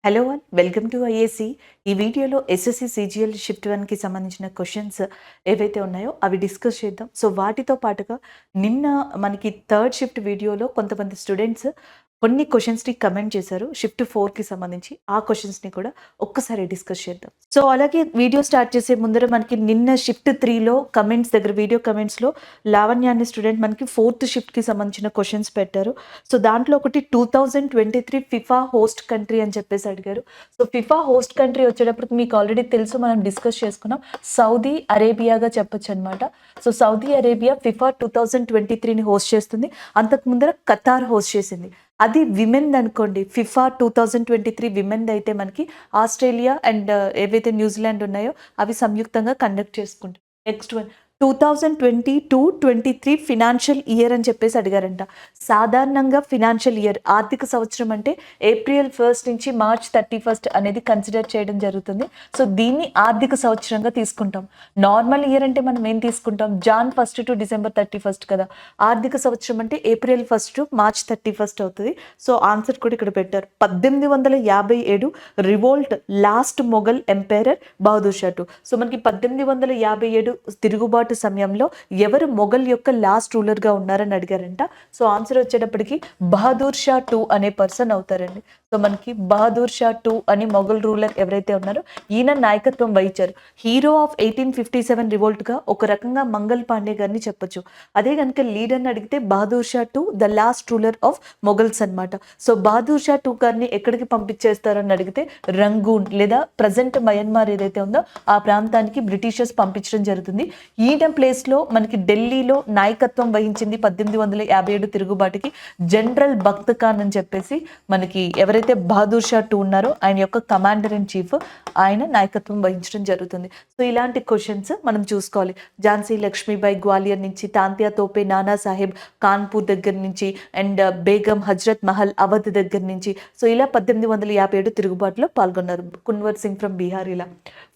Hello all welcome to IAC. ఈ వీడియోలో SSC CGL shift 1కి సంబంధించిన క్వశ్చన్స్ ఏవైతే ఉన్నాయో అవి డిస్కస్ చేద్దాం. సో వాటితో పాటుగా నిన్న మనకి థర్డ్ షిఫ్ట్ వీడియోలో కొంతమంది స్టూడెంట్స్ కొన్ని క్వశ్చన్స్‌ని కమెంట్ చేశారు. షిఫ్ట్ 4కి సంబంధించి ఆ క్వశ్చన్స్‌ని కూడా ఒక్కసారి డిస్కస్ చేద్దాం. సో అలాగే వీడియో స్టార్ట్ చేసే ముందర మనకి నిన్న షిఫ్ట్ 3లో కమెంట్స్ దగ్గర వీడియో కమెంట్స్‌లో లావణ్య అనే స్టూడెంట్ మనకి ఫోర్త్ షిఫ్ట్‌కి సంబంధించిన క్వశ్చన్స్ పెట్టారు. సో దాంట్లో ఒకటి 2023 ఫిఫా హోస్ట్ కంట్రీ అని చెప్పేసి అడిగారు. సో ఫిఫా హోస్ట్ కంట్రీ వచ్చేటప్పటికి మీకు ఆల్రెడీ తెలుసు, మనం డిస్కస్ చేసుకున్నాం. సౌదీ అరేబియాగా చెప్పొచ్చు అనమాట. సో సౌదీ అరేబియా ఫిఫా 2023ని హోస్ట్ చేస్తుంది. అంతకు ముందర ఖతార్ హోస్ట్ చేసింది. అది విమెన్ అనుకోండి. ఫిఫా 2023 విమెన్ అయితే మనకి ఆస్ట్రేలియా అండ్ ఏవైతే న్యూజిలాండ్ ఉన్నాయో అవి సంయుక్తంగా కండక్ట్ చేసుకుంటాయి. నెక్స్ట్ వన్ 2022-23 ఫినాన్షియల్ ఇయర్ అని చెప్పేసి అడిగారంట. సాధారణంగా ఫినాన్షియల్ ఇయర్ ఆర్థిక సంవత్సరం అంటే ఏప్రిల్ 1 నుంచి మార్చ్ 31 అనేది కన్సిడర్ చేయడం జరుగుతుంది. సో దీన్ని ఆర్థిక సంవత్సరంగా తీసుకుంటాం. నార్మల్ ఇయర్ అంటే మనం ఏం తీసుకుంటాం? జాన్ 1 టు డిసెంబర్ 31 కదా. ఆర్థిక సంవత్సరం అంటే ఏప్రిల్ 1 టు మార్చ్ 31 అవుతుంది. సో ఆన్సర్ కూడా ఇక్కడ పెట్టారు. 1857 revolt last Mughal emperor Bahadur Shah 2. So మనకి 1857 తిరుగుబాటు సమయంలో ఎవరు మొఘల్ యొక్క లాస్ట్ రూలర్ గా ఉన్నారని అడిగారంట. సో ఆన్సర్ వచ్చేటప్పటికి బహదూర్ షా 2 అనే పర్సన్ అవుతారండి. సో మనకి బహదూర్ షా 2 అని మొఘల్ రూలర్ ఎవరైతే ఉన్నారో ఈయన నాయకత్వం వహించారు. హీరో ఆఫ్ 1857 రివోల్ట్ గా ఒక రకంగా మంగల్ పాండే గారిని చెప్పొచ్చు. అదే కనుక లీడర్ అని అడిగితే Bahadur Shah 2 the last ruler of Mughals అనమాట. సో బహదూర్ షా 2 గారిని ఎక్కడికి పంపించేస్తారని అడిగితే రంగూన్ లేదా ప్రజెంట్ మయన్మార్ ఏదైతే ఉందో ఆ ప్రాంతానికి బ్రిటిషర్స్ పంపించడం జరుగుతుంది. ఈయన ప్లేస్ లో మనకి ఢిల్లీలో నాయకత్వం వహించింది 1857 తిరుగుబాటుకి జనరల్ బఖ్త్ ఖాన్ అని చెప్పేసి మనకి ఎవరైతే బహదూర్ షా 2 ఉన్నారో ఆయన యొక్క కమాండర్ ఇన్ చీఫ్, ఆయన నాయకత్వం వహించడం జరుగుతుంది. సో ఇలాంటి క్వశ్చన్స్ మనం చూసుకోవాలి. ఝాన్సీ లక్ష్మీబాయి గ్వాలియర్ నుంచి, తాంతియా తోపే నానా సాహెబ్ కాన్పూర్ దగ్గర నుంచి, అండ్ బేగం హజ్రత్ మహల్ అవధ్ దగ్గర నుంచి. సో ఇలా 1857 తిరుగుబాటులో పాల్గొన్నారు. కున్వర్ సింగ్ ఫ్రమ్ బీహార్. ఇలా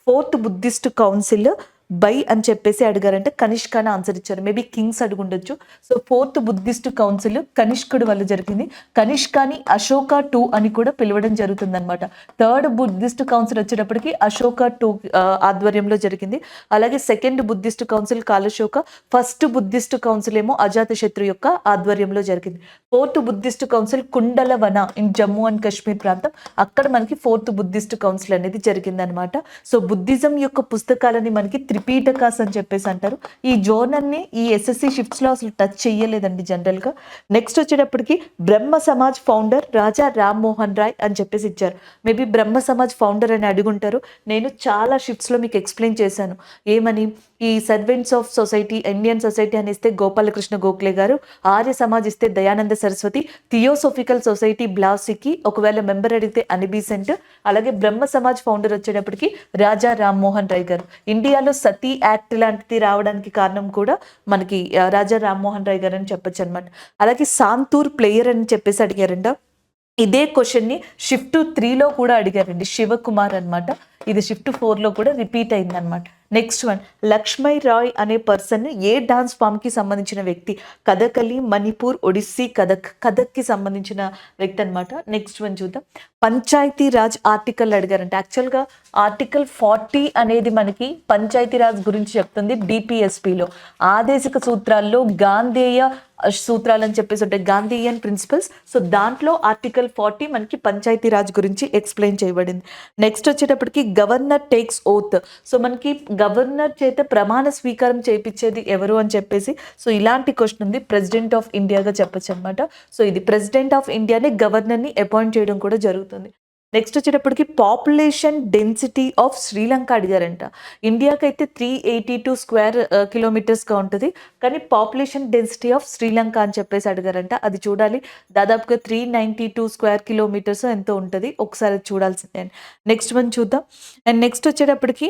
ఫోర్త్ బుద్ధిస్ట్ కౌన్సిల్ బై అని చెప్పేసి అడిగారంటే కనిష్క అని ఆన్సర్ ఇచ్చారు. మేబీ కింగ్స్ అడుగుండొచ్చు. సో ఫోర్త్ బుద్ధిస్ట్ కౌన్సిల్ కనిష్కుడు వల్ల జరిగింది. కనిష్కాని అశోక 2 అని కూడా పిలవడం జరుగుతుంది అనమాట. థర్డ్ బుద్ధిస్ట్ కౌన్సిల్ వచ్చేటప్పటికి అశోక 2 ఆధ్వర్యంలో జరిగింది. అలాగే second Buddhist council Kalashoka, first Buddhist council ఏమో అజాతశత్రు యొక్క ఆధ్వర్యంలో జరిగింది. Fourth Buddhist council Kundalvana in Jammu and Kashmir ప్రాంతం, అక్కడ మనకి ఫోర్త్ బుద్ధిస్ట్ కౌన్సిల్ అనేది జరిగింది అనమాట. సో బుద్ధిజం యొక్క పుస్తకాలని మనకి త్రిపీటకాస్ అని చెప్పేసి అంటారు. ఈ జోనర్ని ఈ ఎస్ఎస్సి షిఫ్ట్స్లో అసలు టచ్ చెయ్యలేదండి జనరల్గా. నెక్స్ట్ వచ్చేటప్పటికి బ్రహ్మ సమాజ్ ఫౌండర్ రాజా రామ్మోహన్ రాయ్ అని చెప్పేసి ఇచ్చారు. మేబీ బ్రహ్మ సమాజ్ ఫౌండర్ అని అడుగుంటారు. నేను చాలా షిఫ్ట్స్లో మీకు ఎక్స్ప్లెయిన్ చేశాను. ఏమని? ఈ servants of society, Indian society అని ఇస్తే గోపాలకృష్ణ గోఖలే గారు, ఆర్య సమాజ్ ఇస్తే దయానంద సరస్వతి, థియోసోఫికల్ సొసైటీ బ్లాసికి ఒకవేళ మెంబర్ అడిగితే అనిబీసెంట్, అలాగే బ్రహ్మ సమాజ్ ఫౌండర్ వచ్చేటప్పటికి రాజా రామ్మోహన్ రాయ్ గారు. ఇండియాలో సతీ యాక్ట్ లాంటిది రావడానికి కారణం కూడా మనకి రాజా రామ్మోహన్ రాయ్ గారు అని చెప్పొచ్చు అనమాట. అలాగే సాంతూర్ ప్లేయర్ అని చెప్పేసి అడిగారంట. ఇదే క్వశ్చన్ని షిఫ్ట్ 3లో కూడా అడిగారండి. శివకుమార్ అనమాట. ఇది షిఫ్ట్ 4లో కూడా రిపీట్ అయింది అనమాట. నెక్స్ట్ వన్ లక్ష్మీ రాయ్ అనే పర్సన్ ఏ డాన్స్ ఫామ్కి సంబంధించిన వ్యక్తి? కథకలి, మణిపూర్, ఒడిస్సీ, కథక్కి సంబంధించిన వ్యక్తి అనమాట. నెక్స్ట్ వన్ చూద్దాం. పంచాయతీ రాజ్ ఆర్టికల్ అడిగారంటే యాక్చువల్గా ఆర్టికల్ 40 అనేది మనకి పంచాయతీ రాజ్ గురించి చెప్తుంది. డిపిఎస్పిలో ఆదేశిక సూత్రాల్లో గాంధేయ సూత్రాలు అని చెప్పేసి ఉంటాయి, గాంధీయన్ ప్రిన్సిపల్స్. సో దాంట్లో ఆర్టికల్ 40 మనకి పంచాయతీ రాజ్ గురించి ఎక్స్ప్లెయిన్ చేయబడింది. నెక్స్ట్ వచ్చేటప్పటికి గవర్నర్ టేక్స్ ఓత్. సో మనకి గవర్నర్ చేత ప్రమాణ స్వీకారం చేయించేది ఎవరు అని చెప్పేసి, సో ఇలాంటి క్వశ్చన్ ఉంది. ప్రెసిడెంట్ ఆఫ్ ఇండియాగా చెప్పొచ్చు అనమాట. సో ఇది ప్రెసిడెంట్ ఆఫ్ ఇండియాని గవర్నర్ని అపాయింట్ చేయడం కూడా జరుగుతుంది. నెక్స్ట్ వచ్చేటప్పటికి పాపులేషన్ డెన్సిటీ ఆఫ్ శ్రీలంక అడిగారంట. ఇండియాకి అయితే 382 స్క్వేర్ కిలోమీటర్స్గా ఉంటుంది, కానీ పాపులేషన్ డెన్సిటీ ఆఫ్ శ్రీలంక అని చెప్పేసి అడిగారంట. అది చూడాలి. దాదాపుగా 392 స్క్వేర్ కిలోమీటర్స్ ఎంతో ఉంటుంది. ఒకసారి చూడాల్సిందే. నెక్స్ట్ వన్ చూద్దాం. అండ్ నెక్స్ట్ వచ్చేటప్పటికి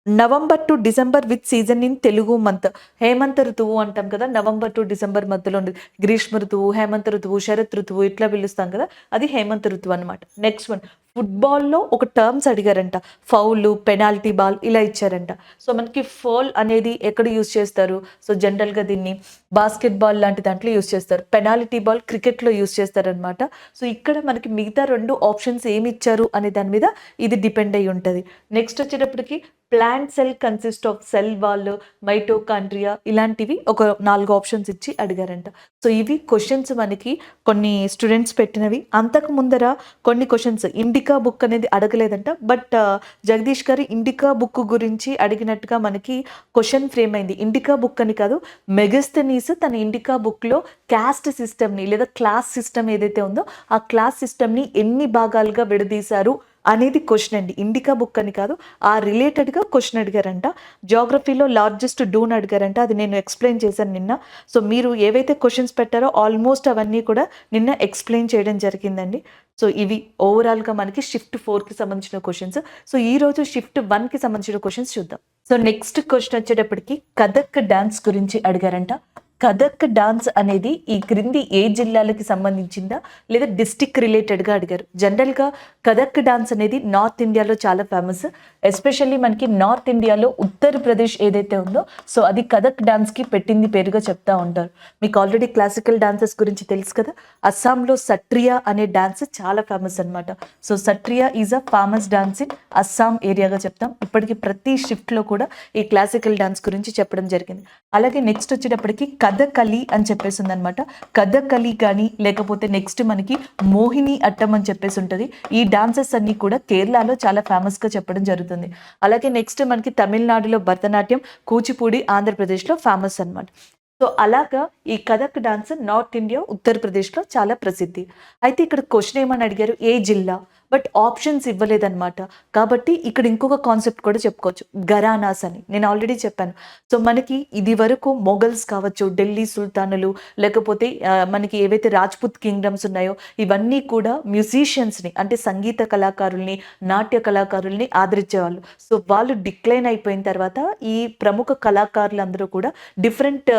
November to December with season in Telugu month. హేమంత ఋతువు అంటాం కదా, నవంబర్ టు డిసెంబర్ మధ్యలో ఉండేది. గ్రీష్మ ఋతువు, హేమంత ఋతువు, శరత్ ఋతువు ఇట్లా పిలుస్తాం కదా, అది హేమంత ఋతువు అనమాట. నెక్స్ట్ వన్ ఫుట్బాల్‌లో ఒక టర్మ్స్ అడిగారంట. ఫౌలు, పెనాల్టీ బాల్ ఇలా ఇచ్చారంట. సో, మనకి ఫౌల్ అనేది ఎక్కడ యూజ్ చేస్తారు? సో, జనరల్‌గా దీన్ని బాస్కెట్ బాల్ లాంటి దాంట్లో యూజ్ చేస్తారు. పెనాల్టీ బాల్ క్రికెట్‌లో యూజ్ చేస్తారనమాట. సో, ఇక్కడ మనకి మిగతా 2 ఆప్షన్స్ ఏమిచ్చారు అనే దాని మీద ఇది డిపెండ్ అయ్యి ఉంటది. నెక్స్ట్ వచ్చేటప్పటికి plant cell consist of cell wall, mitochondria ఇలాంటివి ఒక 4 ఆప్షన్స్ ఇచ్చి అడిగారంట. సో, ఇవి క్వెషన్స్ మనకి కొన్ని స్టూడెంట్స్ పెట్టినవి. అంతకు ముందర కొన్ని క్వెషన్స్ ఇండికా బుక్ అనేది అడగలేదంట. బట్ జగదీష్ గారు ఇండికా బుక్ గురించి అడిగినట్టుగా మనకి క్వెషన్ ఫ్రేమ్ అయింది. ఇండికా బుక్ అని కాదు, మెగస్థెనీస్ తన ఇండికా బుక్‌లో కాస్ట్ సిస్టమ్‌ని లేదా క్లాస్ సిస్టమ్ ఏదైతే ఉందో ఆ క్లాస్ సిస్టమ్‌ని ఎన్ని భాగాలుగా విడదీశారు అనేది క్వెషన్ అండి. ఇండికా బుక్ అని కాదు, ఆ రిలేటెడ్‌గా క్వెషన్ అడిగారంట. జియోగ్రఫీలో లార్జెస్ట్ డూన్ అడిగారంట. అది నేను ఎక్స్‌ప్లెయిన్ చేశాను నిన్న. సో, మీరు ఏవైతే క్వెషన్స్ పెట్టారో ఆల్మోస్ట్ అవన్నీ కూడా నిన్న ఎక్స్‌ప్లెయిన్ చేయడం జరిగిందండి. సో, ఇవి ఓవరాల్‌గా మనకి షిఫ్ట్ 4కి సంబంధించిన క్వెషన్స్. సో, ఈరోజు షిఫ్ట్ 1కి సంబంధించిన క్వెషన్స్ చూద్దాం. సో, నెక్స్ట్ క్వెషన్ వచ్చేటప్పటికి కథక్ డాన్స్ గురించి అడిగారంట. కథక్ డాన్స్ అనేది ఈ క్రింది ఏ జిల్లాలకి సంబంధించిందా లేదా డిస్ట్రిక్ట్ రిలేటెడ్గా అడిగారు. జనరల్గా కథక్ డాన్స్ అనేది నార్త్ ఇండియాలో చాలా ఫేమస్. ఎస్పెషల్లీ మనకి నార్త్ ఇండియాలో ఉత్తరప్రదేశ్ ఏదైతే ఉందో సో అది కథక్ డాన్స్కి పెట్టింది పేరుగా చెప్తా ఉంటారు. మీకు ఆల్రెడీ క్లాసికల్ డాన్సెస్ గురించి తెలుసు కదా. అస్సాంలో సట్రియా అనే డాన్స్ చాలా ఫేమస్ అనమాట. So Sattriya is a famous dance in Assam ఏరియాగా చెప్తాం. ఇప్పటికి ప్రతి షిఫ్ట్లో కూడా ఈ క్లాసికల్ డాన్స్ గురించి చెప్పడం జరిగింది. అలాగే నెక్స్ట్ వచ్చేటప్పటికి కథకళి అని చెప్పేసి ఉందనమాట. కథకళి కానీ లేకపోతే నెక్స్ట్ మనకి మోహిని అట్టం అని చెప్పేసి ఉంటుంది. ఈ డాన్సెస్ అన్ని కూడా కేరళలో చాలా ఫేమస్గా చెప్పడం జరుగుతుంది. అలాగే నెక్స్ట్ మనకి తమిళనాడులో భరతనాట్యం, కూచిపూడి ఆంధ్రప్రదేశ్లో ఫేమస్ అనమాట. సో అలాగా ఈ కథక్ డాన్స్ నార్త్ ఇండియా ఉత్తరప్రదేశ్లో చాలా ప్రసిద్ధి. అయితే ఇక్కడ క్వశ్చన్ ఏమని అడిగారు, ఏ జిల్లా, బట్ ఆప్షన్స్ ఇవ్వలేదన్నమాట. కాబట్టి ఇక్కడ ఇంకొక కాన్సెప్ట్ కూడా చెప్పుకోవచ్చు, గరానాస్ అని. నేను ఆల్రెడీ చెప్పాను. సో మనకి ఇది వరకు మొఘల్స్ కావచ్చు, ఢిల్లీ సుల్తానులు, లేకపోతే మనకి ఏవైతే రాజ్పుత్ కింగ్డమ్స్ ఉన్నాయో ఇవన్నీ కూడా మ్యూజిషియన్స్ని అంటే సంగీత కళాకారుల్ని, నాట్య కళాకారుల్ని ఆదరించేవాళ్ళు. సో వాళ్ళు డిక్లైన్ అయిపోయిన తర్వాత ఈ ప్రముఖ కళాకారులందరూ కూడా డిఫరెంట్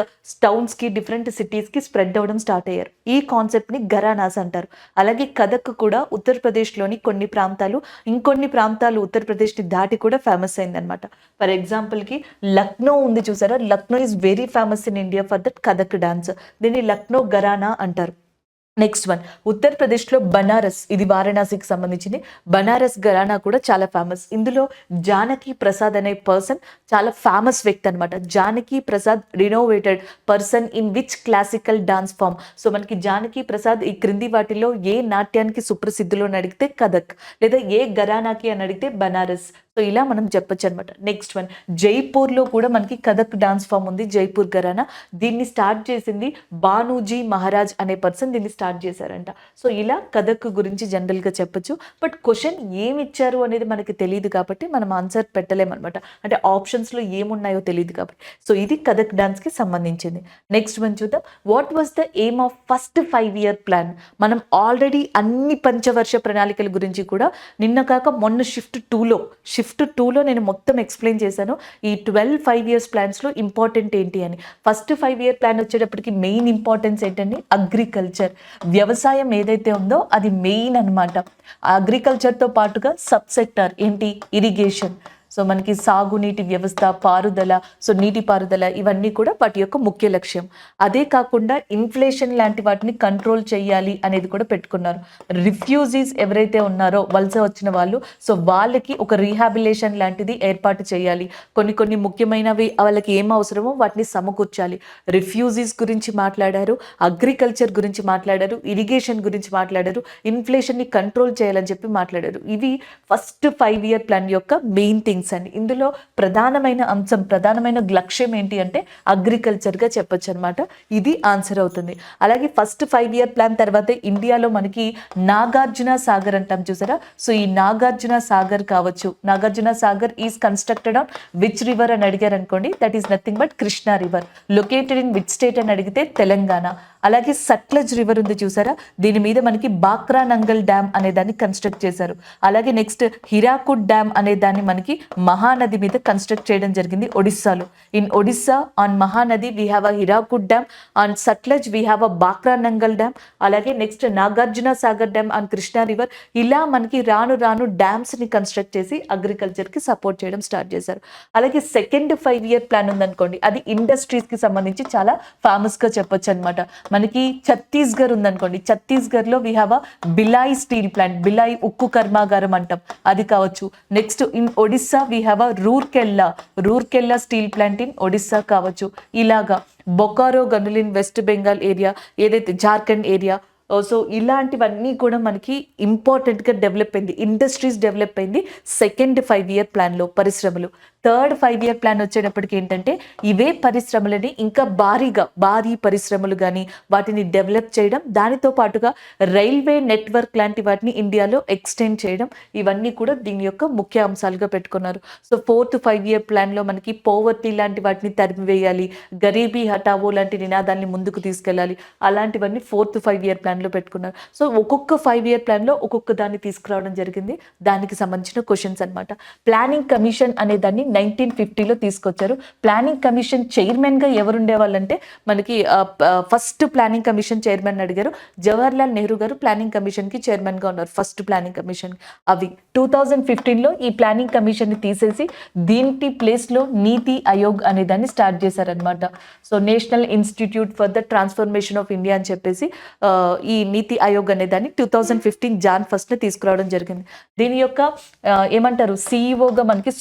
టౌన్స్కి, డిఫరెంట్ సిటీస్కి స్ప్రెడ్ అవ్వడం స్టార్ట్ అయ్యారు. ఈ కాన్సెప్ట్ని గరానాస్ అంటారు. అలాగే కథక్ కూడా ఉత్తరప్రదేశ్లోని కొన్ని ప్రాంతాలు, ఇంకొన్ని ప్రాంతాలు ఉత్తరప్రదేశ్ని దాటి కూడా ఫేమస్ అయిందనమాట. ఫర్ ఎగ్జాంపుల్కి లక్నో ఉంది చూసారా, Lucknow is very famous in India for that Kathak dance. దీన్ని లక్నో గరానా అంటారు. నెక్స్ట్ వన్ ఉత్తరప్రదేశ్లో బనారస్, ఇది వారణాసికి సంబంధించింది. బనారస్ ఘరానా కూడా చాలా ఫేమస్. ఇందులో జానకి ప్రసాద్ అనే పర్సన్ చాలా ఫేమస్ వ్యక్తి అనమాట. Janaki Prasad renovated person in which classical dance form. So మనకి జానకి ప్రసాద్ ఈ క్రింది వాటిలో ఏ నాట్యానికి సుప్రసిద్ధులు అని అడిగితే కథక్, లేదా ఏ ఘరానాకి అని అడిగితే బనారస్. సో ఇలా మనం చెప్పొచ్చు అనమాట. నెక్స్ట్ వన్ జైపూర్లో కూడా మనకి కథక్ డాన్స్ ఫామ్ ఉంది, జైపూర్ ఘరానా. దీన్ని స్టార్ట్ చేసింది బానూజీ మహారాజ్ అనే పర్సన్ దీన్ని స్టార్ట్ చేశారంట. సో ఇలా కథక్ గురించి జనరల్గా చెప్పొచ్చు. బట్ క్వశ్చన్ ఏమి ఇచ్చారు అనేది మనకి తెలియదు కాబట్టి మనం ఆన్సర్ పెట్టలేమన్నమాట. అంటే ఆప్షన్స్లో ఏమున్నాయో తెలియదు కాబట్టి. సో ఇది కథక్ డాన్స్కి సంబంధించింది. నెక్స్ట్ వన్ చూద్దాం. What was the aim of first 5-year plan? మనం ఆల్రెడీ అన్ని పంచవర్ష ప్రణాళికల గురించి కూడా నిన్న కాక మొన్న షిఫ్ట్ 2లో నేను మొత్తం ఎక్స్ప్లెయిన్ చేశాను. ఈ 12 5 years ప్లాన్స్లో ఇంపార్టెంట్ ఏంటి అని. ఫస్ట్ 5-year ప్లాన్ వచ్చేటప్పటికి మెయిన్ ఇంపార్టెన్స్ ఏంటండి, అగ్రికల్చర్. వ్యవసాయం ఏదైతే ఉందో అది మెయిన్ అనమాట. అగ్రికల్చర్తో పాటుగా సబ్ సెక్టర్ ఏంటి, ఇరిగేషన్. సో మనకి సాగునీటి వ్యవస్థ, పారుదల, సో నీటి పారుదల ఇవన్నీ కూడా వాటి యొక్క ముఖ్య లక్ష్యం. అదే కాకుండా ఇన్ఫ్లేషన్ లాంటి వాటిని కంట్రోల్ చేయాలి అనేది కూడా పెట్టుకున్నారు. రిఫ్యూజీస్ ఎవరైతే ఉన్నారో వలస వచ్చిన వాళ్ళు, సో వాళ్ళకి ఒక రీహాబిలేషన్ లాంటిది ఏర్పాటు చేయాలి. కొన్ని ముఖ్యమైనవి వాళ్ళకి ఏం అవసరమో వాటిని సమకూర్చాలి. రిఫ్యూజీస్ గురించి మాట్లాడారు, అగ్రికల్చర్ గురించి మాట్లాడారు, ఇరిగేషన్ గురించి మాట్లాడారు, ఇన్ఫ్లేషన్ని కంట్రోల్ చేయాలని చెప్పి మాట్లాడారు. ఇవి ఫస్ట్ 5-year ప్లాన్ యొక్క మెయిన్ థింగ్స్ అండి. ఇందులో ప్రధానమైన అంశం, ప్రధానమైన లక్ష్యం ఏంటి అంటే అగ్రికల్చర్గా చెప్పొచ్చు అనమాట. ఇది ఆన్సర్ అవుతుంది. అలాగే ఫస్ట్ 5-year ప్లాన్ తర్వాత ఇండియాలో మనకి నాగార్జున సాగర్ అంటాం చూసారా. సో ఈ నాగార్జున సాగర్ కావచ్చు, Nagarjuna Sagar is constructed on which river అని అడిగారు అనుకోండి, that is nothing but Krishna river. Located in which state అని అడిగితే తెలంగాణ. అలాగే సట్లెజ్ రివర్ ఉంది చూసారా, దీని మీద మనకి బాక్రా నంగల్ డ్యామ్ అనే దాన్ని కన్స్ట్రక్ట్ చేశారు. అలాగే నెక్స్ట్ హిరాకుడ్ డ్యామ్ అనే దాన్ని మనకి మహానది మీద కన్స్ట్రక్ట్ చేయడం జరిగింది ఒడిస్సాలో. In Odisha on Mahanadi we have a Hirakud dam, on Sutlej we have a Bhakra Nangal dam, అలాగే next Nagarjuna Sagar dam on Krishna river. ఇలా మనకి రాను రాను డ్యామ్స్ ని కన్స్ట్రక్ట్ చేసి అగ్రికల్చర్ కి సపోర్ట్ చేయడం స్టార్ట్ చేశారు. అలాగే సెకండ్ 5-year ప్లాన్ ఉందనుకోండి, అది ఇండస్ట్రీస్ కి సంబంధించి చాలా ఫేమస్ గా చెప్పొచ్చు అనమాట. మనకి ఛత్తీస్గఢ్ ఉందనుకోండి, ఛత్తీస్గఢ్ లో we have a Bhilai steel plant, Bhilai ఉక్కు కర్మాగారం అంటాం, అది కావచ్చు. Next in Odisha we have a Rourkela steel plant in Odisha కావచ్చు. ఇలాగా బొకారో గనులు ఇన్ వెస్ట్ బెంగాల్ ఏరియా, ఏదైతే జార్ఖండ్ ఏరియా. సో ఇలాంటివన్నీ కూడా మనకి ఇంపార్టెంట్గా డెవలప్ అయింది, ఇండస్ట్రీస్ డెవలప్ అయింది సెకండ్ 5-year ప్లాన్లో పరిశ్రమలు. థర్డ్ 5-year ప్లాన్ వచ్చేటప్పటికి ఏంటంటే ఇవే పరిశ్రమలని ఇంకా భారీ పరిశ్రమలు కానీ వాటిని డెవలప్ చేయడం, దానితో పాటుగా రైల్వే నెట్వర్క్ లాంటి వాటిని ఇండియాలో ఎక్స్టెండ్ చేయడం, ఇవన్నీ కూడా దీని యొక్క ముఖ్య అంశాలుగా పెట్టుకున్నారు. సో ఫోర్త్ 5-year ప్లాన్లో మనకి పోవర్టీ లాంటి వాటిని తరిమివేయాలి, గరీబీ హటావో లాంటి నినాదాన్ని ముందుకు తీసుకెళ్ళాలి, అలాంటివన్నీ ఫోర్త్ 5-year ప్లాన్లో పెట్టుకున్నారు. సో ఒక్కొక్క 5-year ప్లాన్లో ఒక్కొక్క దాన్ని తీసుకురావడం జరిగింది, దానికి సంబంధించిన క్వశ్చన్స్ అనమాట. ప్లానింగ్ కమిషన్ అనే దాన్ని 1950లో తీసుకొచ్చారు. ప్లానింగ్ కమిషన్ చైర్మన్ గా ఎవరు ఉండేవాళ్ళంటే మనకి ఫస్ట్ ప్లానింగ్ కమిషన్ చైర్మన్ అడిగారు, జవహర్లాల్ నెహ్రూ గారు ప్లానింగ్ కమిషన్ కి చైర్మన్ గా ఉన్నారు, ఫస్ట్ ప్లానింగ్ కమిషన్. అవి 2015లో ఈ ప్లానింగ్ కమిషన్ ని తీసేసి దీనికి ప్లేస్ లో నీతి ఆయోగ్ అనే దాన్ని స్టార్ట్ చేశారనమాట. So national institute for the transformation of India అని చెప్పేసి ఈ నీతి ఆయోగ్ అనే దాన్ని 2015 జాన్ 1 తీసుకురావడం జరిగింది. దీని యొక్క ఏమంటారు సిఇఓగా మనకి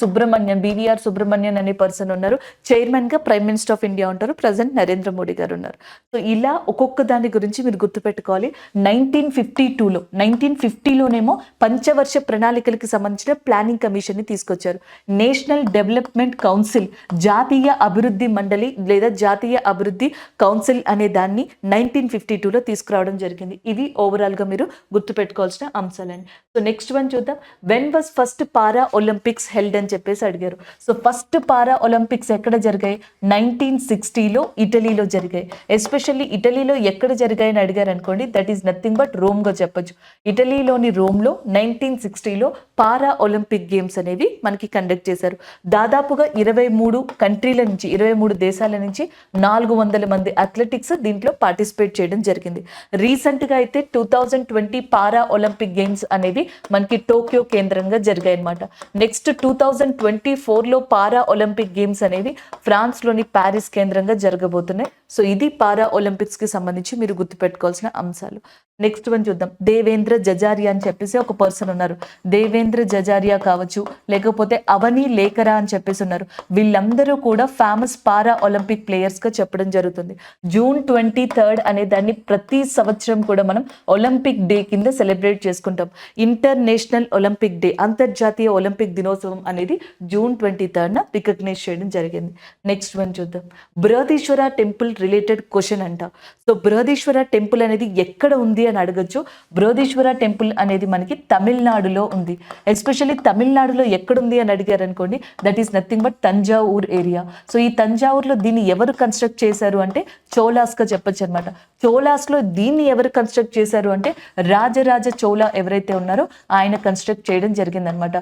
బివిఆర్ సుబ్రహ్మణ్యన్ అనే పర్సన్ ఉన్నారు, చైర్మన్ గా ప్రైమ్ మినిస్టర్ ఆఫ్ ఇండియా ఉంటారు, ప్రజెంట్ నరేంద్ర మోడీ గారు ఉన్నారు. సో ఇలా ఒక్కొక్క దాని గురించి మీరు గుర్తుపెట్టుకోవాలి. 1950లోనేమో పంచవర్ష ప్రణాళికలకు సంబంధించిన ప్లానింగ్ కమిషన్ ని తీసుకొచ్చారు. నేషనల్ డెవలప్మెంట్ కౌన్సిల్, జాతీయ అభివృద్ధి మండలి లేదా జాతీయ అభివృద్ధి కౌన్సిల్ అనే దాన్ని 1952లో తీసుకురావడం జరిగింది. ఇది ఓవరాల్ గా మీరు గుర్తుపెట్టుకోవాల్సిన అంశాలండి. సో నెక్స్ట్ వన్ చూద్దాం. When was first para Olympics held అని చెప్పేసి అడిగారు. సో ఫస్ట్ పారా ఒలింపిక్స్ ఎక్కడ జరిగాయి? 1960లో ఇటలీలో జరిగాయి. ఎస్పెషల్లీ ఇటలీలో ఎక్కడ జరిగాయి అని అడిగారు అనుకోండి, that is nothing but Rome గా చెప్పొచ్చు. ఇటలీలోని రోమ్లో 1960లో పారా ఒలింపిక్ గేమ్స్ అనేవి మనకి కండక్ట్ చేశారు. దాదాపుగా 23 కంట్రీల నుంచి 23 దేశాల నుంచి 400 మంది అథ్లెటిక్స్ దీంట్లో పార్టిసిపేట్ చేయడం జరిగింది. రీసెంట్ గా అయితే 2020 పారా ఒలింపిక్ గేమ్స్ అనేవి మనకి టోక్యో కేంద్రంగా జరిగాయి అనమాట. నెక్స్ట్ 2024లో పారా ఒలింపిక్ గేమ్స్ అనేవి ఫ్రాన్స్ లోని ప్యారిస్ కేంద్రంగా జరగబోతున్నాయి. సో ఇది పారా ఒలింపిక్స్ కి సంబంధించి మీరు గుర్తుపెట్టుకోవాల్సిన అంశాలు. నెక్స్ట్ వన్ చూద్దాం. దేవేంద్ర జజారియా అని చెప్పేసి ఒక పర్సన్ ఉన్నారు. దేవేంద్ర జజారియా కావచ్చు, లేకపోతే అవని లేఖరా అని చెప్పేసి ఉన్నారు. వీళ్ళందరూ కూడా ఫేమస్ పారా ఒలింపిక్ ప్లేయర్స్ గా చెప్పడం జరుగుతుంది. జూన్ 23 అనే దాన్ని ప్రతి సంవత్సరం కూడా మనం ఒలింపిక్ డే కింద సెలబ్రేట్ చేసుకుంటాం. ఇంటర్నేషనల్ ఒలింపిక్ డే, అంతర్జాతీయ ఒలింపిక్ దినోత్సవం అనేది జూన్ 23న రికగ్నైజ్ చేయడం జరిగింది. నెక్స్ట్ వన్ చూద్దాం. బృహదీశ్వర టెంపుల్ రిలేటెడ్ క్వశ్చన్ అంట. సో బృహదీశ్వర టెంపుల్ అనేది ఎక్కడ ఉంది అని అడగచ్చు. బృహదీశ్వర టెంపుల్ అనేది మనకి తమిళనాడులో ఉంది. ఎస్పెషల్లీ తమిళనాడులో ఎక్కడుంది అని అడిగారు అనుకోండి, that is nothing but Thanjavur area. So ఈ తంజావూర్లో దీన్ని ఎవరు కన్స్ట్రక్ట్ చేశారు అంటే చోళాస్ గా చెప్పొచ్చు అనమాట. చోళాస్ లో దీన్ని ఎవరు కన్స్ట్రక్ట్ చేశారు అంటే రాజరాజ చోళ ఎవరైతే ఉన్నారో ఆయన కన్స్ట్రక్ట్ చేయడం జరిగింది అనమాట.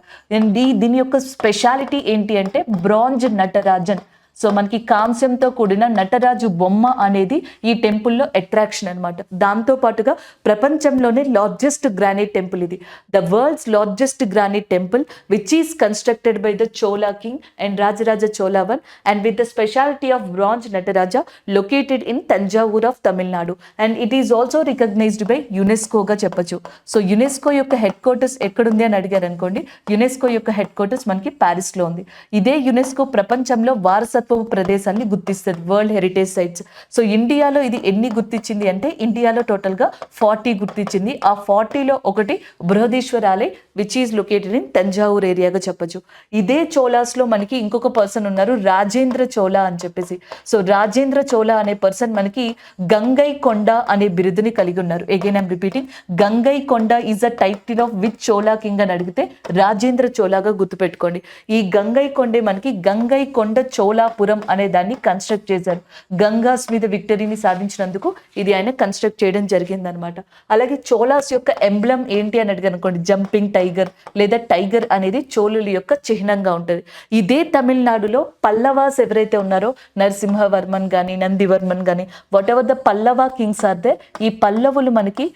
దీని యొక్క స్పెషాలిటీ ఏంటి అంటే బ్రాంజ్ నటరాజన్. సో మనకి కాంస్యంతో కూడిన నటరాజు బొమ్మ అనేది ఈ టెంపుల్లో అట్రాక్షన్ అనమాట. దాంతో పాటుగా ప్రపంచంలోనే లార్జెస్ట్ గ్రానైట్ టెంపుల్ ఇది. The world's largest granite temple which is constructed by the Chola king and Rajaraja Chola one and with the speciality of bronze Nataraja located in Thanjavur of Tamil Nadu and it is also recognised by యునెస్కోగా చెప్పొచ్చు. So UNESCO యొక్క headquarters ఎక్కడుంది అని అడిగారు అనుకోండి, UNESCO యొక్క head quarters మనకి Paris లో ఉంది. ఇదే యునెస్కో ప్రపంచంలో వారసత్వ ప్రదేశాన్ని గుర్తిస్తుంది, వరల్డ్ హెరిటేజ్ సైట్స్. సో ఇండియాలో ఇది ఎన్ని గుర్తించింది అంటే ఇండియాలో టోటల్ గా 40 గుర్తించింది. ఆ 40లో ఒకటి బృహదీశ్వరాలే which is located in Thanjavur ఏరియాగా చెప్పొచ్చు. ఇదే చోళాస్ లో మనకి ఇంకొక పర్సన్ ఉన్నారు, రాజేంద్ర చోళ అని చెప్పేసి. సో రాజేంద్ర చోళ అనే పర్సన్ మనకి గంగై కొండ అనే బిరుదుని కలిగి ఉన్నారు. అగైన్ ఐమ్ రిపీటింగ్, గంగై కొండ is a title of which Chola king అని అడిగితే రాజేంద్ర చోళగా గుర్తుపెట్టుకోండి. ఈ గంగై కొండే మనకి గంగై కొండ చోళా గంగాపురం అనే దాన్ని కన్స్ట్రక్ట్ చేశారు. గంగాస్ మీద విక్టరీని సాధించినందుకు ఇది ఆయన కన్స్ట్రక్ట్ చేయడం జరిగిందనమాట. అలాగే చోళాస్ యొక్క ఎంబ్లం ఏంటి అని అడిగారు అనుకోండి, జంపింగ్ టైగర్ లేదా టైగర్ అనేది చోళుల యొక్క చిహ్నంగా ఉంటుంది. ఇదే తమిళనాడులో పల్లవాస్ ఎవరైతే ఉన్నారో నరసింహవర్మన్ కానీ నందివర్మన్ కానీ whatever the Pallava kings are they, ఈ పల్లవులు మనకి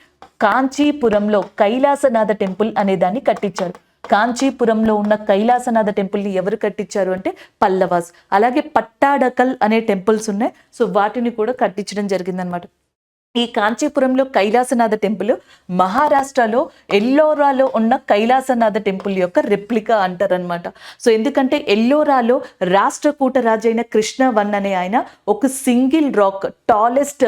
కాంచీపురంలో కైలాసనాథ టెంపుల్ అనే దాన్ని కట్టించారు. కాంచీపురంలో ఉన్న కైలాసనాథ టెంపుల్ని ఎవరు కట్టించారు అంటే పల్లవాస్. అలాగే పట్టాడకల్ అనే టెంపుల్స్ ఉన్నాయి, సో వాటిని కూడా కట్టించడం జరిగిందనమాట. ఈ కాంచీపురంలో కైలాసనాథ టెంపుల్ మహారాష్ట్రలో ఎల్లోరాలో ఉన్న కైలాసనాథ టెంపుల్ యొక్క రెప్లికా అంటారనమాట. సో ఎందుకంటే ఎల్లోరాలో రాష్ట్రకూట రాజైన కృష్ణవన్ అనే ఆయన ఒక single rock tallest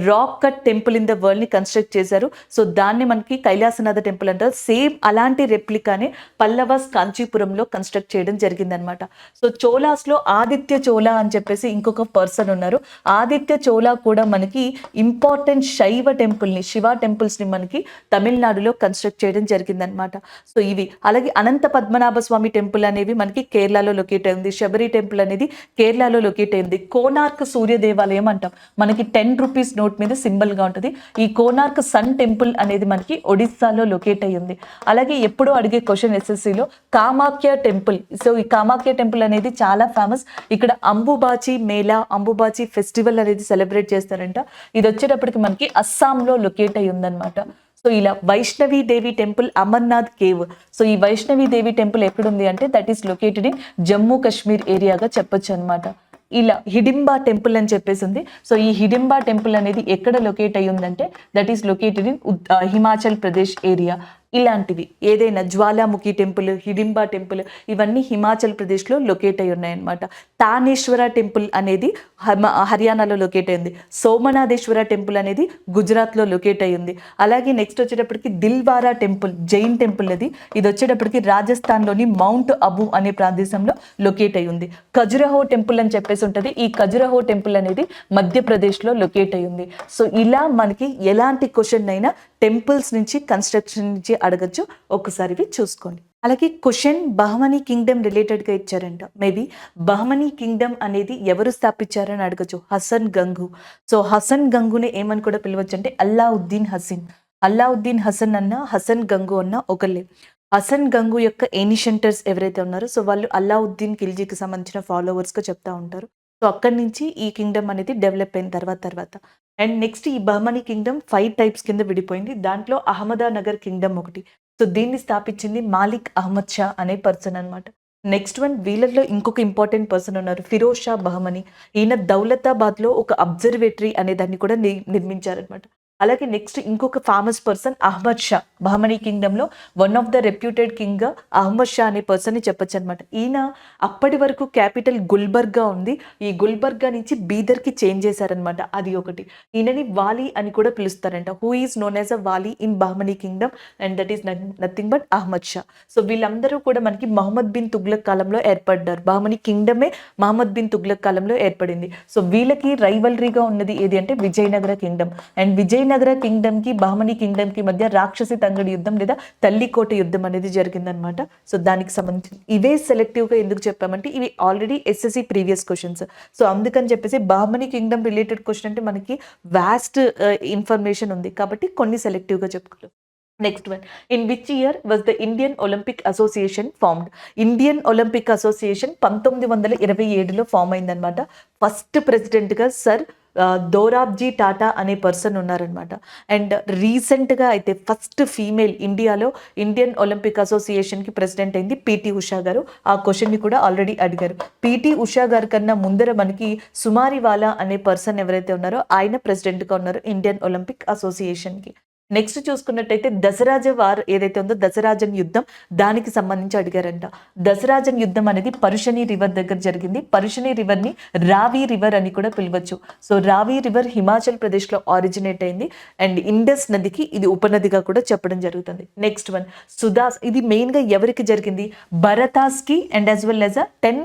rock cut temple in the world ని కన్స్ట్రక్ట్ చేశారు. సో దాన్ని మనకి కైలాసనాథ టెంపుల్ అంటారు. సేమ్ అలాంటి రెప్లికానే పల్లవాస్ కాంచీపురంలో కన్స్ట్రక్ట్ చేయడం జరిగిందనమాట. సో చోళాస్ లో ఆదిత్య చోళ అని చెప్పేసి ఇంకొక పర్సన్ ఉన్నారు. ఆదిత్య చోళ కూడా మనకి ఇంపార్టెంట్ శైవ టెంపుల్ ని, శివ టెంపుల్స్ ని మనకి తమిళనాడులో కన్స్ట్రక్ట్ చేయడం జరిగిందనమాట. సో ఇవి అలాగే అనంత పద్మనాభ స్వామి టెంపుల్ అనేవి మనకి కేరళలో లొకేట్ అయింది. శబరి టెంపుల్ అనేది కేరళలో లొకేట్ అయింది. కోనార్క్ సూర్య దేవాలయం అంటాం, మనకి 10 రూపీస్ నోట్ మీద సింబల్ గా ఉంటుంది. ఈ కోనార్క్ సన్ టెంపుల్ అనేది మనకి ఒడిస్సాలో లొకేట్ అయ్యింది. అలాగే ఎప్పుడో అడిగే క్వశ్చన్ ఎస్ఎస్సిలో కామాఖ్య టెంపుల్. సో ఈ కామాఖ్య టెంపుల్ అనేది చాలా ఫేమస్. ఇక్కడ అంబుబాచి మేళా, అంబుబాచి ఫెస్టివల్ అనేది సెలబ్రేట్ చేస్తారంట. ఇది వచ్చేటప్పటికి మనకి అస్సాంలో లొకేట్ అయ్యి ఉందన్నమాట. సో ఇలా Vaishnavi Devi temple Amarnath cave. So ఈ వైష్ణవి దేవి టెంపుల్ ఎక్కడుంది అంటే that is located in Jammu Kashmir ఏరియాగా చెప్పొచ్చు అనమాట. ఇలా హిడింబా టెంపుల్ అని చెప్పేసి ఉంది. సో ఈ హిడింబా టెంపుల్ అనేది ఎక్కడ లొకేట్ అయ్యి ఉందంటే that is located in Himachal Pradesh area. ఇలాంటివి ఏదైనా జ్వాలాముఖి టెంపుల్, హిడింబా టెంపుల్ ఇవన్నీ హిమాచల్ ప్రదేశ్లో లొకేట్ అయి ఉన్నాయన్నమాట. తానేశ్వర టెంపుల్ అనేది హర్యానాలో లొకేట్ అయింది. సోమనాథేశ్వర టెంపుల్ అనేది గుజరాత్లో లొకేట్ అయ్యింది. అలాగే నెక్స్ట్ వచ్చేటప్పటికి దిల్వారా టెంపుల్, జైన్ టెంపుల్ ఇది వచ్చేటప్పటికి రాజస్థాన్లోని మౌంట్ అబు అనే ప్రదేశంలో లొకేట్ అయి ఉంది. ఖజురహో టెంపుల్ అని చెప్పేసి ఉంటుంది. ఈ ఖజురహో టెంపుల్ అనేది మధ్యప్రదేశ్లో లొకేట్ అయి ఉంది. సో ఇలా మనకి ఎలాంటి క్వశ్చన్ అయినా టెంపుల్స్ నుంచి, కన్స్ట్రక్షన్ నుంచి అడగచ్చు. ఒక్కసారి చూసుకోండి. అలాగే క్వశ్చన్ బహమనీ కింగ్డమ్ రిలేటెడ్గా ఇచ్చారంట. మేబీ బహమనీ కింగ్డమ్ అనేది ఎవరు స్థాపించారని అడగచ్చు. హసన్ గంగు. సో హసన్ గంగుని ఏమని కూడా పిలవచ్చు అంటే అల్లావుద్దీన్ హసన్. అల్లావుద్దీన్ హసన్ అన్న, హసన్ గంగు అన్న ఒకళ్ళే. హసన్ గంగు యొక్క ఏనిషెంటర్స్ ఎవరైతే ఉన్నారో సో వాళ్ళు అల్లావుద్దీన్ ఖిల్జీకి సంబంధించిన ఫాలోవర్స్గా చెప్తా ఉంటారు. సో అక్కడి నుంచి ఈ కింగ్డమ్ అనేది డెవలప్ అయిన తర్వాత అండ్ నెక్స్ట్ ఈ బహమనీ కింగ్డమ్ 5 టైప్స్ కింద విడిపోయింది. దాంట్లో అహ్మదానగర్ కింగ్డమ్ ఒకటి. సో దీన్ని స్థాపించింది మాలిక్ అహ్మద్ షా అనే పర్సన్ అనమాట. నెక్స్ట్ వన్ వీళ్ళల్లో ఇంకొక ఇంపార్టెంట్ పర్సన్ ఉన్నారు, ఫిరోజ్ షా బహమనీ. ఈయన దౌలతాబాద్లో ఒక అబ్జర్వేటరీ అనే దాన్ని కూడా నిర్మించారనమాట. అలాగే నెక్స్ట్ ఇంకొక ఫేమస్ పర్సన్ అహ్మద్ షా. బహమనీ కింగ్డమ్లో వన్ ఆఫ్ ద రెప్యూటెడ్ కింగ్గా అహ్మద్ షా అనే పర్సన్ని చెప్పొచ్చు అనమాట. ఈయన అప్పటి వరకు క్యాపిటల్ గుల్బర్గా ఉంది. ఈ గుల్బర్గా నుంచి బీదర్కి చేంజ్ చేశారనమాట. అది ఒకటి. ఈయనని వాలి అని కూడా పిలుస్తారంట. Who is known as a వాలి in Bahmani kingdom and that is nothing but Ahmad Shah. So వీళ్ళందరూ కూడా మనకి మహమ్మద్ బిన్ తుగ్లక్ కాలంలో ఏర్పడ్డారు. బహమనీ కింగ్డమే మహమ్మద్ బిన్ తుగ్లక్ కాలంలో ఏర్పడింది. సో వీళ్ళకి రైవల్రీగా ఉన్నది ఏది అంటే Vijayanagara kingdom. And Vijayanagara kingdom కి బహమనీ కింగ్డమ్ కి మధ్య రాక్షసి తంగడి యుద్ధం లేదా తల్లికోట యుద్ధం అనేది జరిగిందనమాట. సో దానికి సంబంధించి ఇవే సెలెక్టివ్ గా ఎందుకు చెప్పామంటే ఇవి already SSC previous questions. So అందుకని చెప్పేసి బహమనీ కింగ్డమ్ రిలేటెడ్ క్వశ్చన్ అంటే మనకి వాస్ట్ ఇన్ఫర్మేషన్ ఉంది కాబట్టి కొన్ని సెలెక్టివ్ గా చెప్పుకోవాలి. Next one, in which year was the Indian Olympic Association formed? Indian Olympic Association 1927లో ఫామ్ అయిందనమాట. ఫస్ట్ ప్రెసిడెంట్గా సర్ దోరాబ్జీ టాటా అనే పర్సన్ ఉన్నారనమాట. అండ్ రీసెంట్గా అయితే ఫస్ట్ ఫీమేల్ ఇండియాలో ఇండియన్ ఒలింపిక్ అసోసియేషన్కి ప్రెసిడెంట్ అయింది పిటి ఉషా గారు. ఆ క్వశ్చన్ని కూడా ఆల్రెడీ అడిగారు. పిటి ఉషా గారి కన్నా ముందర మనకి సుమారివాలా అనే పర్సన్ ఎవరైతే ఉన్నారో ఆయన ప్రెసిడెంట్గా ఉన్నారు ఇండియన్ ఒలింపిక్ అసోసియేషన్కి. నెక్స్ట్ చూసుకున్నట్టయితే దశరాజ వార్ ఏదైతే ఉందో దశరాజన్ యుద్ధం, దానికి సంబంధించి అడిగారంట. దశరాజన్ యుద్ధం అనేది పరుషణి రివర్ దగ్గర జరిగింది. పరుషణి రివర్ని రావి రివర్ అని కూడా పిలవచ్చు. సో రావి రివర్ హిమాచల్ ప్రదేశ్లో ఆరిజినేట్ అయింది అండ్ ఇండస్ నదికి ఇది ఉపనదిగా కూడా చెప్పడం జరుగుతుంది. Next one, Sudas. ఇది మెయిన్గా ఎవరికి జరిగింది? భరతాస్కి అండ్ యాజ్ వెల్ యాజ్ 10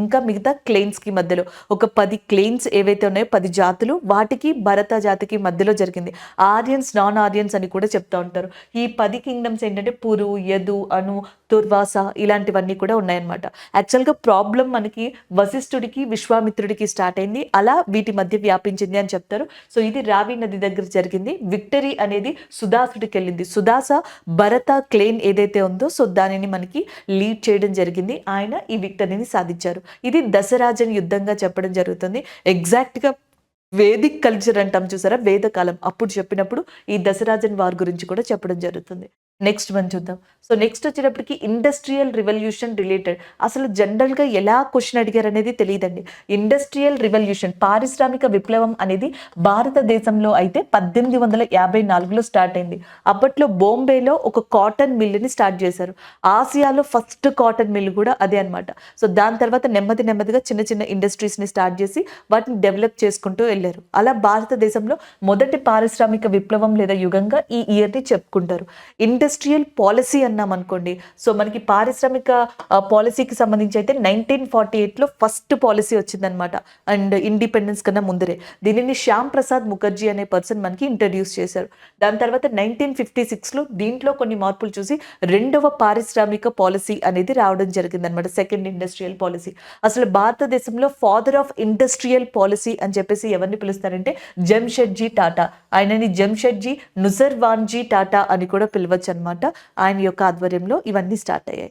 ఇంకా మిగతా క్లెయిన్స్కి మధ్యలో ఒక 10 క్లెయిన్స్ ఏవైతే ఉన్నాయో 10 జాతులు, వాటికి భరత జాతికి మధ్యలో జరిగింది. ఆర్యన్స్, నాన్ ఆర్యన్స్ అని కూడా చెప్తా ఉంటారు. ఈ 10 కింగ్డమ్స్ ఏంటంటే పురు, యదు, అను, దుర్వాస ఇలాంటివన్నీ కూడా ఉన్నాయన్నమాట. యాక్చువల్‌గా ప్రాబ్లమ్ మనకి వశిష్ఠుడికి, విశ్వామిత్రుడికి స్టార్ట్ అయింది. అలా వీటి మధ్య వ్యాపించింది అని చెప్తారు. సో ఇది రావి నది దగ్గర జరిగింది. విక్టరీ అనేది సుదాసుడికెళ్ళింది. సుదాస భరత క్లెయిన్ ఏదైతే ఉందో సో దానిని మనకి లీడ్ చేయడం జరిగింది. ఆయన ఈ విక్టరీని సాధించారు. ఇది దశరాజన్ యుద్ధంగా చెప్పడం జరుగుతుంది. ఎగ్జాక్ట్‌గా వేదిక్ కల్చర్ అంటాం చూసారా, వేదకాలం అప్పుడు చెప్పినప్పుడు ఈ దశరాజన్ వార్ గురించి కూడా చెప్పడం జరుగుతుంది. నెక్స్ట్ మనం చూద్దాం. సో నెక్స్ట్ వచ్చేటప్పటికి ఇండస్ట్రియల్ రివల్యూషన్ రిలేటెడ్. అసలు జనరల్‌గా ఎలా క్వశ్చన్ అడిగారు అనేది తెలియదండి. ఇండస్ట్రియల్ రివల్యూషన్ పారిశ్రామిక విప్లవం అనేది భారతదేశంలో అయితే 1854లో స్టార్ట్ అయింది. అప్పట్లో బాంబేలో ఒక కాటన్ మిల్లుని స్టార్ట్ చేశారు. ఆసియాలో ఫస్ట్ కాటన్ మిల్ కూడా అదే అనమాట. సో దాని తర్వాత నెమ్మదిగా చిన్న చిన్న ఇండస్ట్రీస్ని స్టార్ట్ చేసి వాటిని డెవలప్ చేసుకుంటూ వెళ్ళారు. అలా భారతదేశంలో మొదటి పారిశ్రామిక విప్లవం లేదా యుగంగా ఈ ఇయర్ని చెప్పుకుంటారు. ఇండస్ట్రియల్ పాలసీ అన్నాం అనుకోండి, సో మనకి పారిశ్రామిక పాలసీకి సంబంధించి అయితే 1948లో ఫస్ట్ పాలసీ వచ్చిందనమాట. అండ్ ఇండిపెండెన్స్ కన్నా ముందరే దీనిని శ్యామ్ ప్రసాద్ ముఖర్జీ అనే పర్సన్ మనకి ఇంట్రడ్యూస్ చేశారు. దాని తర్వాత 1956లో దీంట్లో కొన్ని మార్పులు చూసి రెండవ పారిశ్రామిక పాలసీ అనేది రావడం జరిగిందనమాట, సెకండ్ ఇండస్ట్రియల్ పాలసీ. అసలు భారతదేశంలో ఫాదర్ ఆఫ్ ఇండస్ట్రియల్ పాలసీ అని చెప్పేసి ఎవరిని పిలుస్తారంటే జంషెడ్జీ టాటా. ఆయనని జంషెడ్జీ నుసర్వాన్జీ టాటా అని కూడా పిలవచ్చు అనమాట. ఆయన యొక్క ఆధ్వర్యంలో ఇవన్నీ స్టార్ట్ అయ్యాయి.